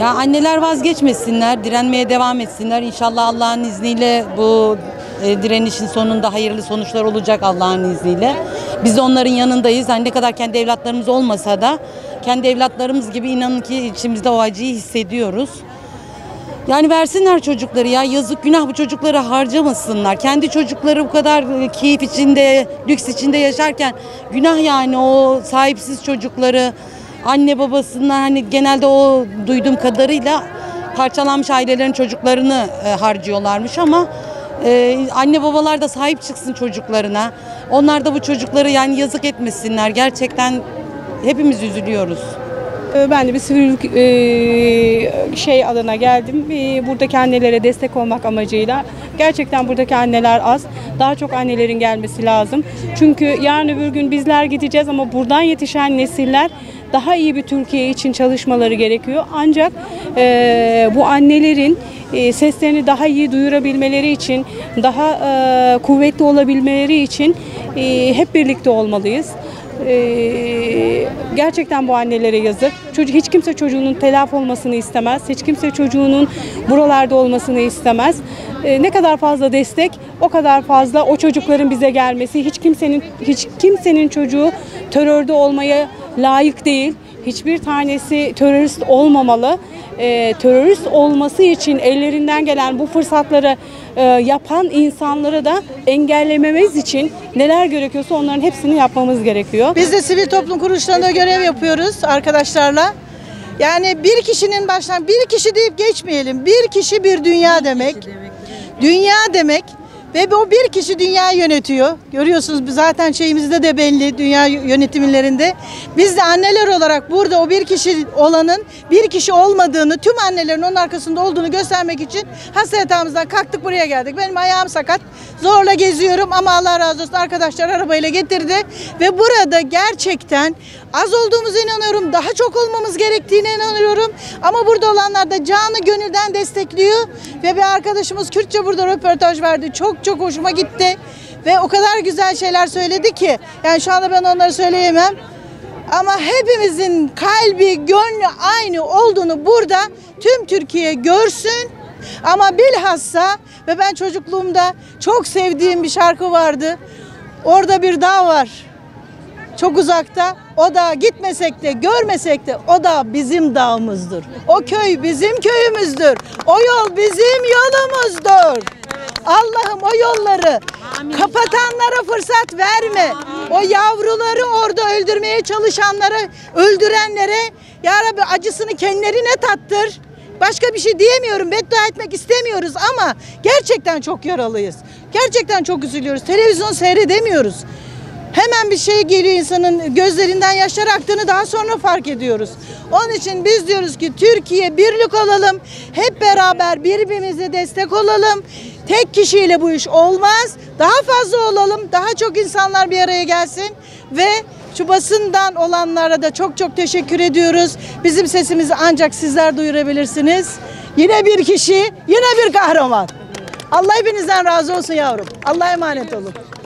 Ya anneler vazgeçmesinler, direnmeye devam etsinler. İnşallah Allah'ın izniyle bu direnişin sonunda hayırlı sonuçlar olacak Allah'ın izniyle. Biz de onların yanındayız. Hani ne kadar kendi evlatlarımız olmasa da kendi evlatlarımız gibi inanın ki içimizde o acıyı hissediyoruz. Yani versinler çocukları ya, yazık günah bu çocukları harcamasınlar. Kendi çocukları bu kadar keyif içinde, lüks içinde yaşarken günah yani o sahipsiz çocukları anne babasından hani genelde o duyduğum kadarıyla parçalanmış ailelerin çocuklarını harcıyorlarmış ama anne babalar da sahip çıksın çocuklarına. Onlar da bu çocukları yani yazık etmesinler. Gerçekten hepimiz üzülüyoruz. Ben de bir sivrilik adına geldim. Buradaki annelere destek olmak amacıyla. Gerçekten buradaki anneler az. Daha çok annelerin gelmesi lazım. Çünkü yarın öbür gün bizler gideceğiz ama buradan yetişen nesiller daha iyi bir Türkiye için çalışmaları gerekiyor. Ancak bu annelerin seslerini daha iyi duyurabilmeleri için, daha kuvvetli olabilmeleri için hep birlikte olmalıyız. Gerçekten bu annelere yazık. Hiç kimse çocuğunun telaf olmasını istemez. Hiç kimse çocuğunun buralarda olmasını istemez. Ne kadar fazla destek, o kadar fazla o çocukların bize gelmesi. Hiç kimsenin çocuğu terörde olmaya layık değil. Hiçbir tanesi terörist olmamalı. Terörist olması için ellerinden gelen bu fırsatları yapan insanları da engellememiz için neler gerekiyorsa onların hepsini yapmamız gerekiyor. Biz de sivil toplum kuruluşlarında görev yapıyoruz arkadaşlarla. Yani bir kişinin baştan, bir kişi deyip geçmeyelim. Bir kişi bir dünya demek. Dünya demek. Ve o bir kişi dünyayı yönetiyor. Görüyorsunuz zaten şeyimizde de belli dünya yönetimlerinde. Biz de anneler olarak burada o bir kişi olanın bir kişi olmadığını, tüm annelerin onun arkasında olduğunu göstermek için hasta yatağımızdan kalktık buraya geldik. Benim ayağım sakat. Zorla geziyorum ama Allah razı olsun arkadaşlar arabayla getirdi. Ve burada gerçekten az olduğumuza inanıyorum. Daha çok olmamız gerektiğine inanıyorum. Ama burada olanlar da canı gönülden destekliyor. Ve bir arkadaşımız Kürtçe burada röportaj verdi. Çok hoşuma gitti. Ve o kadar güzel şeyler söyledi ki. Yani şu anda ben onları söyleyemem. Ama hepimizin kalbi, gönlü aynı olduğunu burada tüm Türkiye görsün. Ama bilhassa ve ben çocukluğumda çok sevdiğim bir şarkı vardı. Orada bir dağ var. Çok uzakta. O dağ gitmesek de görmesek de o dağ bizim dağımızdır. O köy bizim köyümüzdür. O yol bizim yolumuzdur. Allah'ım o yolları kapatanlara fırsat verme. O yavruları orada öldürmeye çalışanlara, öldürenlere ya Rabbi acısını kendilerine tattır. Başka bir şey diyemiyorum. Beddua etmek istemiyoruz ama gerçekten çok yaralıyız. Gerçekten çok üzülüyoruz. Televizyon seyredemiyoruz. Hemen bir şey geliyor insanın gözlerinden yaşlar aktığını daha sonra fark ediyoruz. Onun için biz diyoruz ki Türkiye birlik olalım. Hep beraber birbirimize destek olalım. Tek kişiyle bu iş olmaz. Daha fazla olalım. Daha çok insanlar bir araya gelsin. Ve şu basından olanlara da çok teşekkür ediyoruz. Bizim sesimizi ancak sizler duyurabilirsiniz. Yine bir kişi, yine bir kahraman. Allah hepinizden razı olsun yavrum. Allah'a emanet olun.